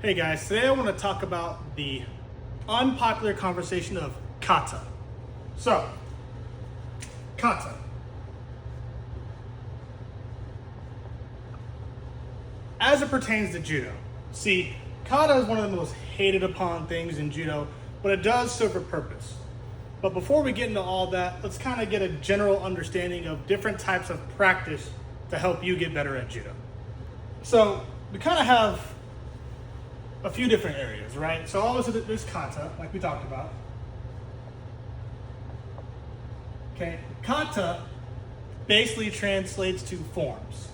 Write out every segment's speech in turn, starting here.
Hey guys, today I want to talk about the unpopular conversation of kata. So, kata. As it pertains to judo, see, kata is one of the most hated upon things in judo, but it does serve a purpose. But before we get into all that, let's kind of get a general understanding of different types of practice to help you get better at judo. So, we kind of have a few different areas, right? So obviously there's kata, like we talked about. Okay, kata basically translates to forms.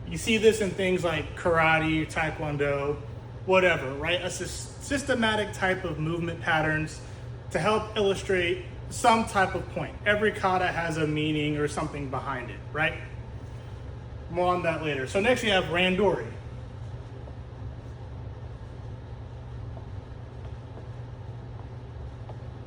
You see this in things like karate, taekwondo, whatever, right? A systematic type of movement patterns to help illustrate some type of point. Every kata has a meaning or something behind it, right? More on that later. So next we have Randori.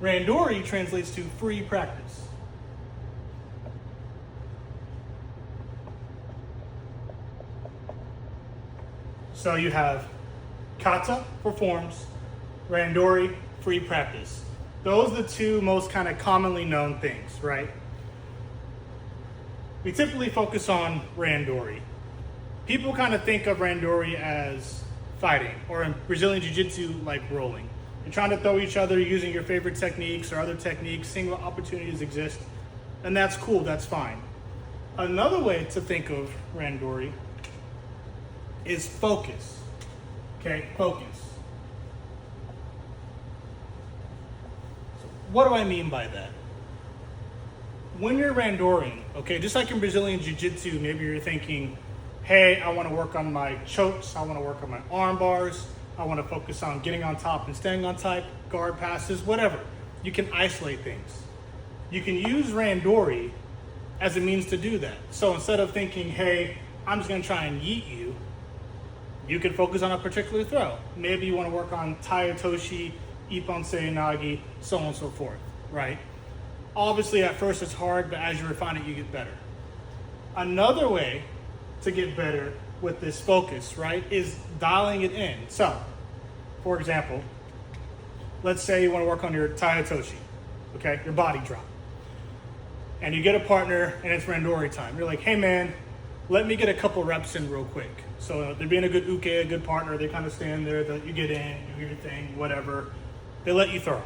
Randori translates to free practice. So you have kata for forms, Randori, free practice. Those are the two most kind of commonly known things, right? We typically focus on Randori. People kind of think of Randori as fighting, or in Brazilian Jiu-Jitsu, like rolling. You're trying to throw each other using your favorite techniques or other techniques, seeing what opportunities exist, and that's cool, that's fine. Another way to think of Randori is focus. Okay, focus. So what do I mean by that? When you're randoring, okay, just like in Brazilian Jiu-Jitsu, maybe you're thinking, hey, I want to work on my chokes, I want to work on my arm bars, I want to focus on getting on top and staying on top, guard passes, whatever. You can isolate things. You can use randori as a means to do that. So instead of thinking, hey, I'm just going to try and yeet you, you can focus on a particular throw. Maybe you want to work on taitoshi, ippon-sei nagi, so on and so forth, right? Obviously, at first it's hard, but as you refine it, you get better. Another way to get better with this focus, right, is dialing it in. So, for example, let's say you want to work on your taitoshi, okay, your body drop. And you get a partner, and it's randori time. You're like, hey man, let me get a couple reps in real quick. So they're being a good uke, a good partner, they kind of stand there, you get in, you do your thing, whatever. They let you throw.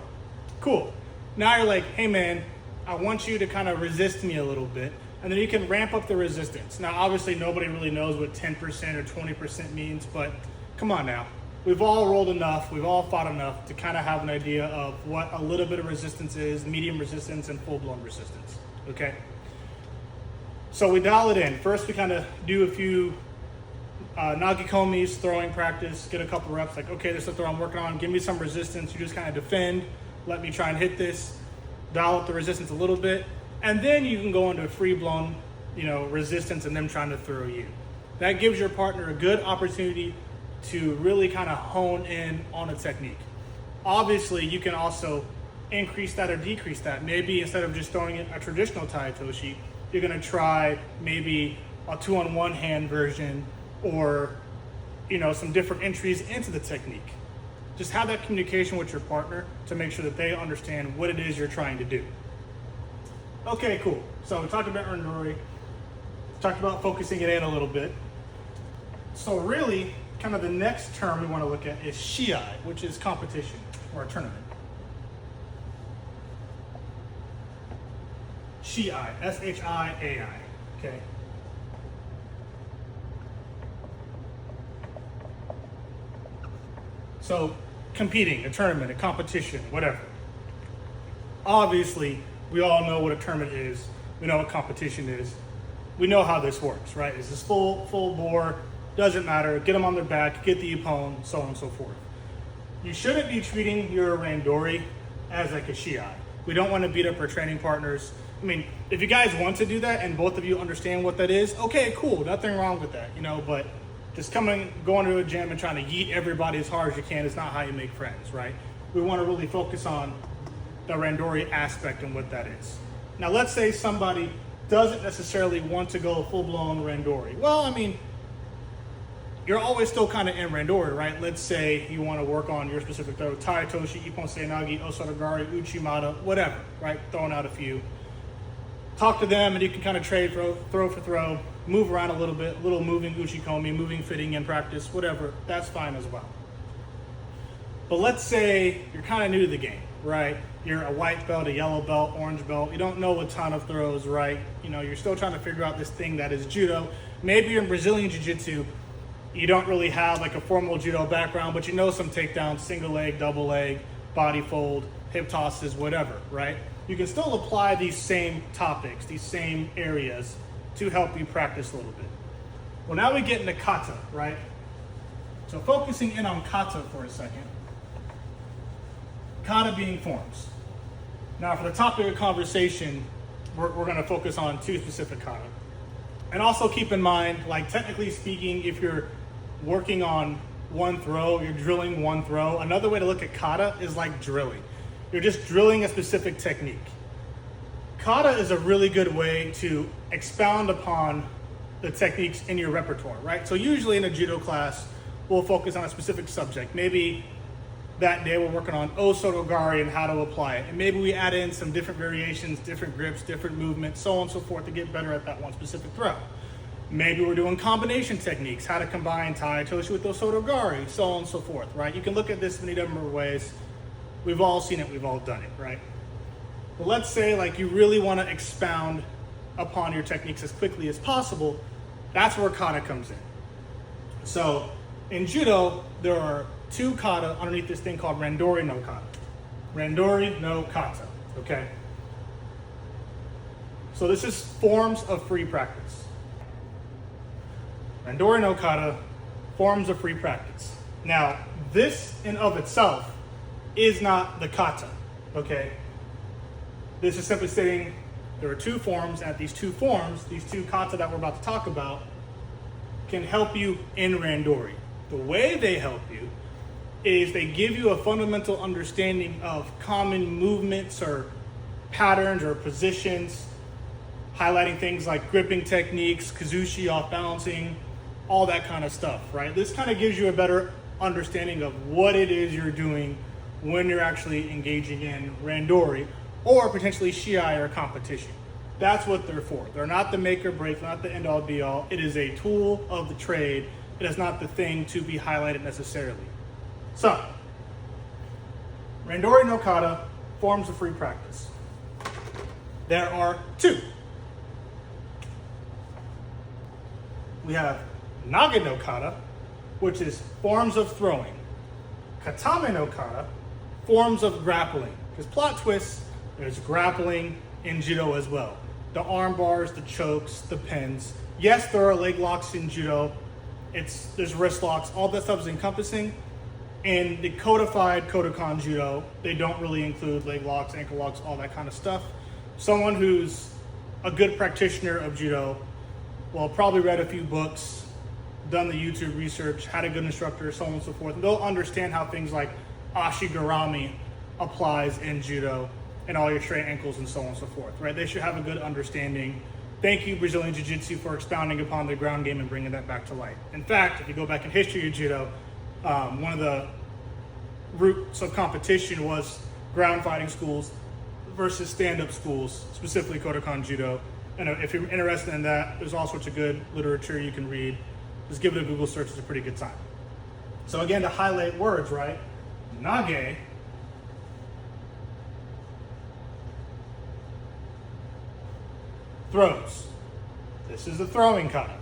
Cool. Now you're like, hey man, I want you to kind of resist me a little bit, and then you can ramp up the resistance. Now, obviously, nobody really knows what 10% or 20% means, but come on now. We've all rolled enough, we've all fought enough to kind of have an idea of what a little bit of resistance is, medium resistance, and full-blown resistance, okay? So we dial it in. First, we kind of do a few nage-komis, throwing practice, get a couple reps, like, okay, this is the throw I'm working on, give me some resistance, you just kind of defend, let me try and hit this, dial up the resistance a little bit, and then you can go into a free-blown, resistance and them trying to throw you. That gives your partner a good opportunity to really kind of hone in on a technique. Obviously, you can also increase that or decrease that. Maybe instead of just throwing a traditional taitoshi, you're going to try maybe a 2-on-1 hand version or, some different entries into the technique. Just have that communication with your partner to make sure that they understand what it is you're trying to do. Okay, cool. So we talked about randori, talked about focusing it in a little bit. So really, kind of the next term we want to look at is shiai, which is competition or a tournament. Shiai, S-H-I-A-I, okay? So competing, a tournament, a competition, whatever. Obviously, we all know what a tournament is. We know what competition is. We know how this works, right? Is this full bore, doesn't matter, get them on their back, get the opponent, so on and so forth. You shouldn't be treating your randori as like a shiai. We don't want to beat up our training partners. I mean, if you guys want to do that and both of you understand what that is, okay, cool, nothing wrong with that, but just going to a gym and trying to yeet everybody as hard as you can is not how you make friends, right? We want to really focus on the randori aspect and what that is. Now let's say somebody doesn't necessarily want to go full-blown Randori. Well, I mean, you're always still kind of in Randori, right? Let's say you want to work on your specific throw, Tai, Toshi, Ippon Seinagi, Osotogari, Uchimata, whatever, right? Throwing out a few. Talk to them and you can kind of trade throw for throw, move around a little moving uchikomi, moving fitting in practice, whatever, that's fine as well. But let's say you're kind of new to the game, right? You're a white belt, a yellow belt, orange belt, you don't know a ton of throws, right? You know, you're still trying to figure out this thing that is judo. Maybe you're in Brazilian Jiu-Jitsu, you don't really have like a formal judo background, but you know some takedowns, single leg, double leg, body fold, hip tosses, whatever, right? You can still apply these same topics, these same areas to help you practice a little bit. Well, now we get into kata, right? So focusing in on kata for a second. Kata being forms. Now for the topic of conversation, we're gonna focus on two specific kata. And also keep in mind, like technically speaking, if you're working on one throw, you're drilling one throw, another way to look at kata is like drilling. You're just drilling a specific technique. Kata is a really good way to expound upon the techniques in your repertoire, right? So usually in a judo class, we'll focus on a specific subject. Maybe that day we're working on Osotogari and how to apply it. And maybe we add in some different variations, different grips, different movements, so on and so forth to get better at that one specific throw. Maybe we're doing combination techniques, how to combine Tai Toshi with Osotogari, so on and so forth, right? You can look at this many different ways. We've all seen it, we've all done it, right? But let's say like you really want to expound upon your techniques as quickly as possible. That's where kata comes in. So in judo, there are two kata underneath this thing called Randori No Kata. Randori No Kata, okay? So this is forms of free practice. Randori No Kata, forms of free practice. Now, this in of itself is not the kata, okay? This is simply stating there are two forms, and these two forms, these two kata that we're about to talk about, can help you in Randori. The way they help you is they give you a fundamental understanding of common movements or patterns or positions, highlighting things like gripping techniques, kazushi, off balancing, all that kind of stuff, right? This kind of gives you a better understanding of what it is you're doing when you're actually engaging in Randori or potentially Shiai or competition. That's what they're for. They're not the make or break, not the end all be all. It is a tool of the trade. It is not the thing to be highlighted necessarily. So, Randori No Kata, forms of free practice. There are two. We have Nage-no-kata, which is forms of throwing. Katame-no-kata, forms of grappling. Because plot twists, there's grappling in judo as well. The arm bars, the chokes, the pins. Yes, there are leg locks in judo. There's wrist locks. All that stuff is encompassing. In the codified Kodokan Judo, they don't really include leg locks, ankle locks, all that kind of stuff. Someone who's a good practitioner of judo, well, probably read a few books, done the YouTube research, had a good instructor, so on and so forth. And they'll understand how things like Ashi-garami applies in judo and all your straight ankles and so on and so forth, right? They should have a good understanding. Thank you, Brazilian Jiu-Jitsu, for expounding upon the ground game and bringing that back to light. In fact, if you go back in history of judo, one of the roots of competition was ground fighting schools versus stand-up schools, specifically Kodokan Judo. And if you're interested in that, there's all sorts of good literature you can read. Just give it a Google search, it's a pretty good time. So again, to highlight words, right? Nage, throws. This is the throwing kata.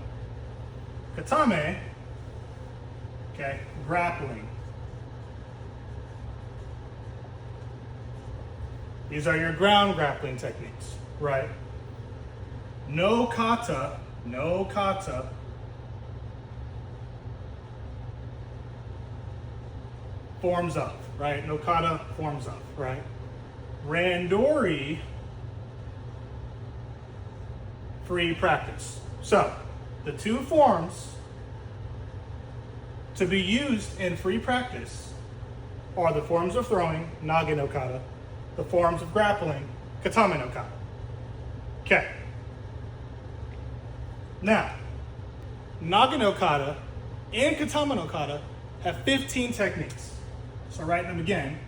Katame, okay, grappling. These are your ground grappling techniques, right? No kata, forms of, right? No kata, forms of, right? Randori, free practice. So, the two forms to be used in free practice are the forms of throwing, Nage-no-kata, the forms of grappling, Katame-no-kata. Okay. Now, Nage-no-kata and Katame-no-kata have 15 techniques. So write them again.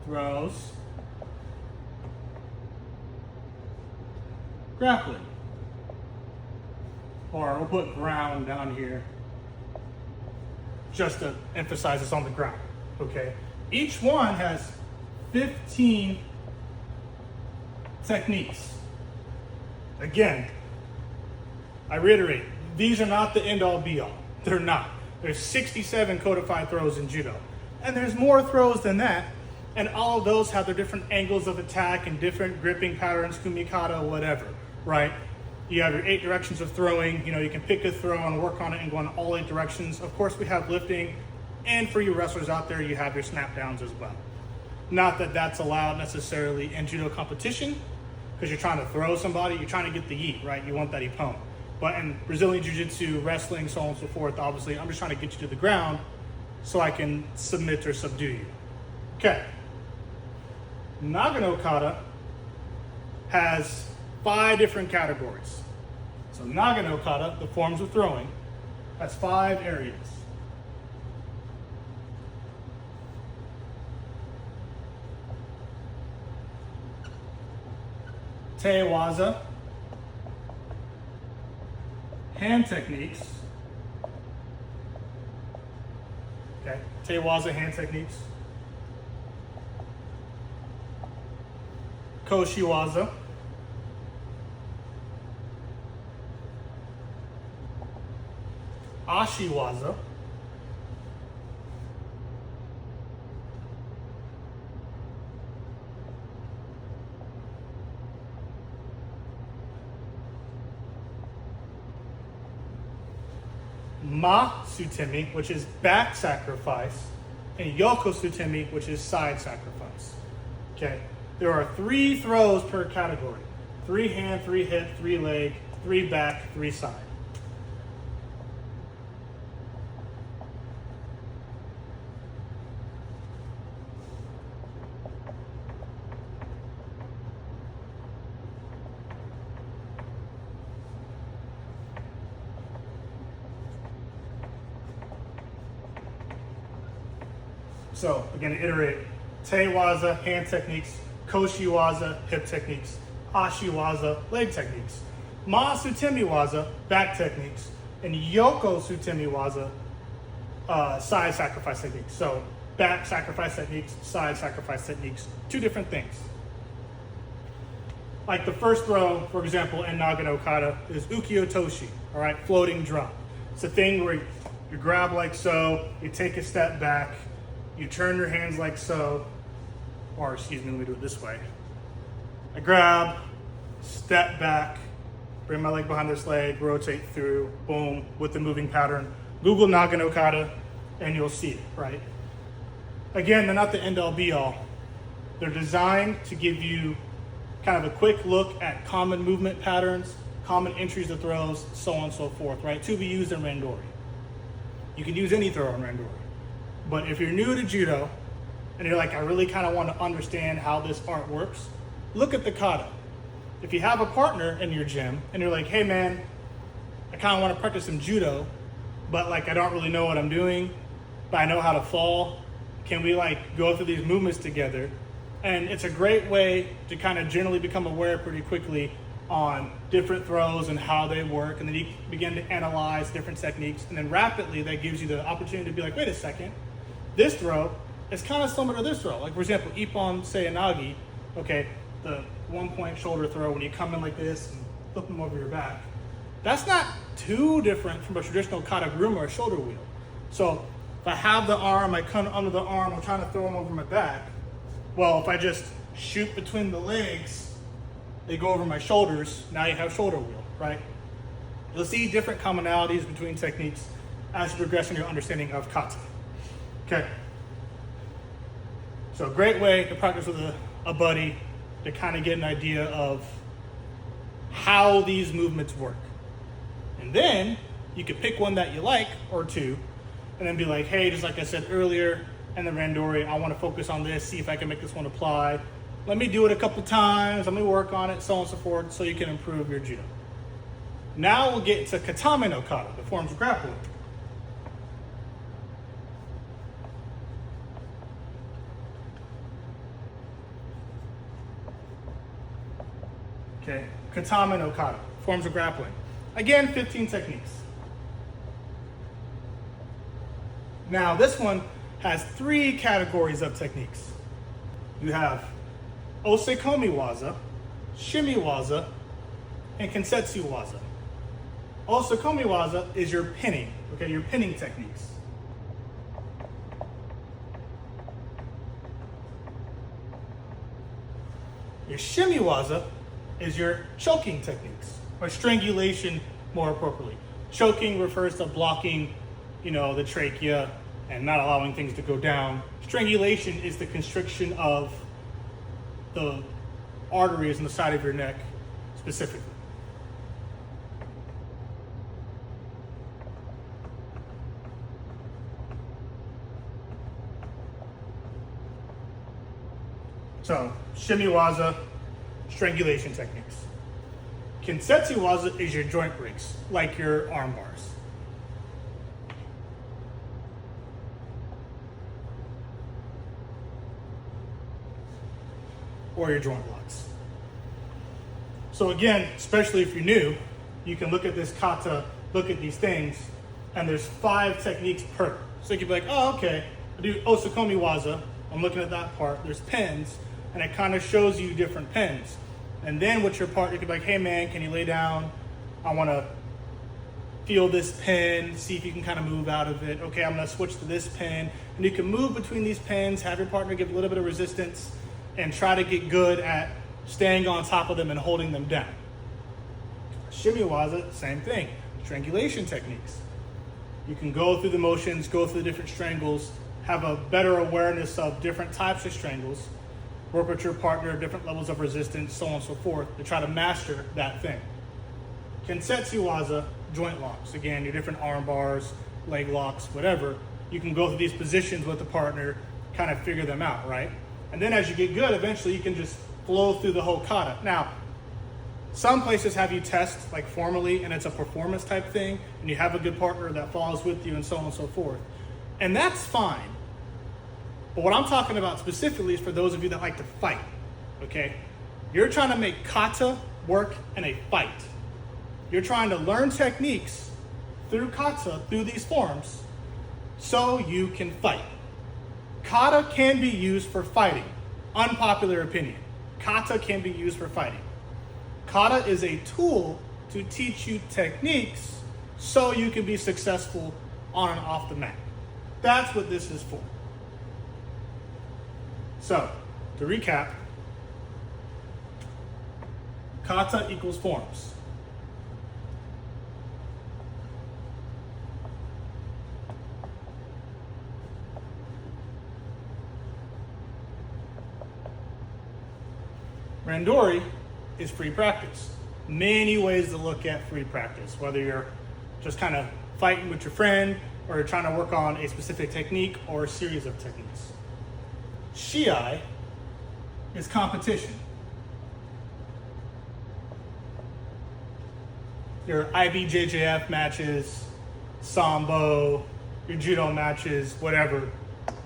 Throws, grappling, or we'll put ground down here just to emphasize it's on the ground, okay? Each one has 15 techniques. Again, I reiterate, these are not the end all be all. They're not. There's 67 codified throws in judo. And there's more throws than that. And all of those have their different angles of attack and different gripping patterns, kumikata, whatever, right? You have your 8 directions of throwing. You know, you can pick a throw and work on it and go in all 8 directions. Of course, we have lifting. And for you wrestlers out there, you have your snap downs as well. Not that that's allowed necessarily in judo competition, because you're trying to throw somebody, you're trying to get the yeet, right? You want that ippon. But in Brazilian Jiu-Jitsu, wrestling, so on and so forth, obviously, I'm just trying to get you to the ground so I can submit or subdue you. Okay. Nage-no-kata has 5 different categories. So Nage-no-kata, the forms of throwing, has 5 areas. Te-waza, hand techniques. Okay, Te-waza, hand techniques. Koshi-waza. Ashi-waza. Sutemi, which is back sacrifice, and Yoko Sutemi, which is side sacrifice. Okay, there are 3 throws per category: 3 hand, 3 hip, 3 leg, 3 back, 3 side. So again, to iterate: Te-waza, hand techniques; Koshi-waza, hip techniques; Ashi-waza, leg techniques; Sutemi-waza, back techniques; and Yoko Sutemi-waza, side sacrifice techniques. So back sacrifice techniques, side sacrifice techniques, 2 different things. Like the first throw, for example, in Nage-no-kata is uki-otoshi, all right, floating drop. It's a thing where you grab like so, you take a step back, you turn your hands like so, or excuse me, let me do it this way. I grab, step back, bring my leg behind this leg, rotate through, boom, with the moving pattern. Google Nage-no-kata and you'll see it, right? Again, they're not the end all be all. They're designed to give you kind of a quick look at common movement patterns, common entries of throws, so on and so forth, right? To be used in Randori. You can use any throw in Randori. But if you're new to judo and you're like, I really kind of want to understand how this art works, look at the kata. If you have a partner in your gym and you're like, hey man, I kind of want to practice some judo, but like I don't really know what I'm doing, but I know how to fall. Can we like go through these movements together? And it's a great way to kind of generally become aware pretty quickly on different throws and how they work. And then you begin to analyze different techniques. And then rapidly that gives you the opportunity to be like, wait a second, this throw is kind of similar to this throw. Like for example, Ippon Seoi-nage, okay, the 1-point shoulder throw when you come in like this and flip them over your back. That's not too different from a traditional kataguruma or shoulder wheel. So if I have the arm, I come under the arm, I'm trying to throw them over my back. Well, if I just shoot between the legs, they go over my shoulders, now you have shoulder wheel, right? You'll see different commonalities between techniques as you progress in your understanding of kata. Okay. So great way to practice with a buddy to kind of get an idea of how these movements work. And then you could pick one that you like or 2 and then be like, hey, just like I said earlier in the Randori, I want to focus on this, see if I can make this one apply. Let me do it a couple times. Let me work on it, so on and so forth, so you can improve your judo. Now we'll get to Katame-no-kata, the forms of grappling. Okay, Katame-no-kata, forms of grappling. Again, 15 techniques. Now this one has 3 categories of techniques. You have Osekomi-waza, Shimi-waza, and Kensetsu-waza. Osekomi-waza is your pinning, okay, your pinning techniques. Your Shimi-waza is your choking techniques, or strangulation more appropriately. Choking refers to blocking, the trachea and not allowing things to go down. Strangulation is the constriction of the arteries in the side of your neck specifically. So, Shimi-waza, strangulation techniques. Kensetsu-waza is your joint breaks, like your arm bars. Or your joint locks. So again, especially if you're new, you can look at this kata, look at these things, and there's 5 techniques per. So you can be like, oh, okay, I do Osekomi-waza, I'm looking at that part, there's pins, and it kind of shows you different pins. And then with your partner, you can be like, hey man, can you lay down? I want to feel this pin, see if you can kind of move out of it. Okay, I'm going to switch to this pin. And you can move between these pins, have your partner give a little bit of resistance, and try to get good at staying on top of them and holding them down. Shimi-waza, same thing, strangulation techniques. You can go through the motions, go through the different strangles, have a better awareness of different types of strangles, work with your partner, different levels of resistance, so on and so forth, to try to master that thing. Kensetsu-waza, joint locks. Again, your different arm bars, leg locks, whatever. You can go through these positions with the partner, kind of figure them out, right? And then as you get good, eventually you can just flow through the whole kata. Now, some places have you test like formally, and it's a performance type thing, and you have a good partner that follows with you and so on and so forth. And that's fine. But what I'm talking about specifically is for those of you that like to fight, okay? You're trying to make kata work in a fight. You're trying to learn techniques through kata, through these forms, so you can fight. Kata can be used for fighting. Unpopular opinion. Kata can be used for fighting. Kata is a tool to teach you techniques so you can be successful on and off the mat. That's what this is for. So, to recap, kata equals forms. Randori is free practice. Many ways to look at free practice, whether you're just kind of fighting with your friend or you're trying to work on a specific technique or a series of techniques. Shiai is competition. Your IBJJF matches, Sambo, your judo matches, whatever.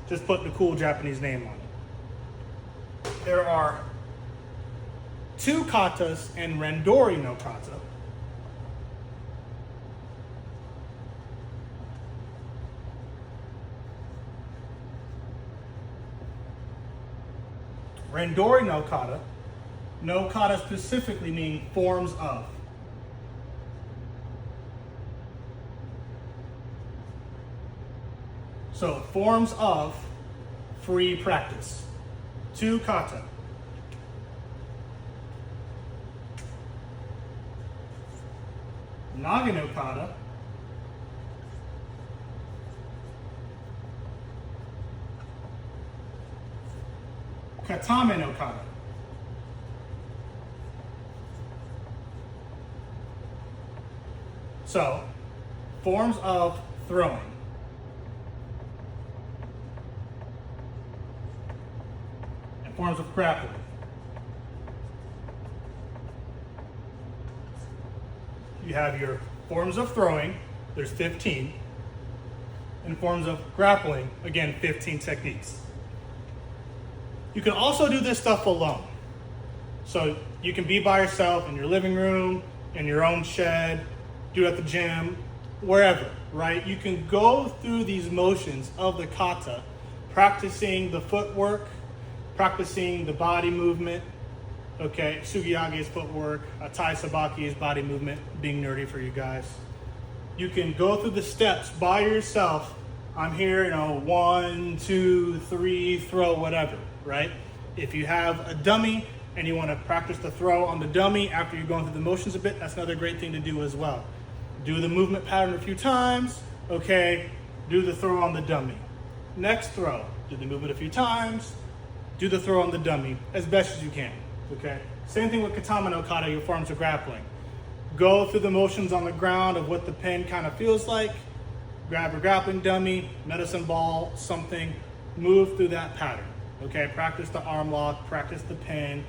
Just put the cool Japanese name on it. There are 2 katas in Randori No Kata. Randori No Kata. No kata specifically mean forms of. So forms of free practice. 2 kata. Nage-no-kata. Katame-no-kata. So, forms of throwing. And forms of grappling. you have your forms of throwing, there's 15, and forms of grappling, again, 15 techniques. You can also do this stuff alone. So you can be by yourself in your living room, in your own shed, do it at the gym, wherever, right? You can go through these motions of the kata, practicing the footwork, practicing the body movement, okay? Sugiyage is footwork, Tai Sabaki is body movement, being nerdy for you guys. You can go through the steps by yourself. I'm here, 1, 2, 3, throw, whatever, right? If you have a dummy and you want to practice the throw on the dummy after you're going through the motions a bit, that's another great thing to do as well. Do the movement pattern a few times, okay? Do the throw on the dummy. Next throw, do the movement a few times, do the throw on the dummy as best as you can, okay? Same thing with Katame-no-kata, your forms of grappling. Go through the motions on the ground of what the pin kind of feels like, grab a grappling dummy, medicine ball, something, move through that pattern, okay? Practice the arm lock, practice the pin.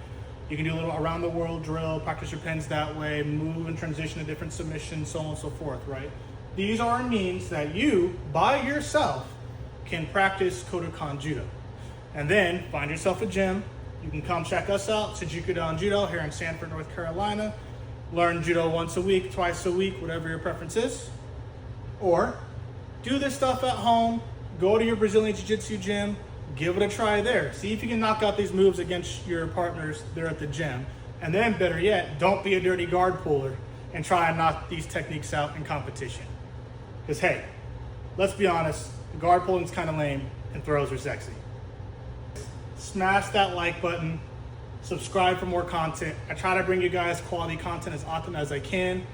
You can do a little around the world drill, practice your pins that way, move and transition to different submissions, so on and so forth, right? These are means that you, by yourself, can practice Kodokan Judo. And then find yourself a gym. You can come check us out, Jigoro Judo here in Sanford, North Carolina. Learn judo once a week, twice a week, whatever your preference is. Or do this stuff at home, go to your Brazilian Jiu-Jitsu gym, give it a try there. See if you can knock out these moves against your partners there at the gym. And then better yet, don't be a dirty guard puller and try and knock these techniques out in competition. Because hey, let's be honest, guard pulling is kind of lame and throws are sexy. Smash that like button, subscribe for more content. I try to bring you guys quality content as often as I can.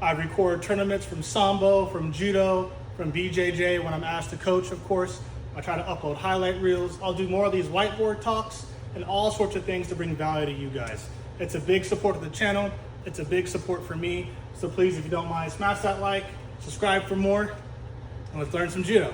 I record tournaments from Sambo, from Judo, from BJJ when I'm asked to coach, of course. I try to upload highlight reels. I'll do more of these whiteboard talks and all sorts of things to bring value to you guys. It's a big support of the channel. It's a big support for me. So please, if you don't mind, smash that like, subscribe for more, and let's learn some judo.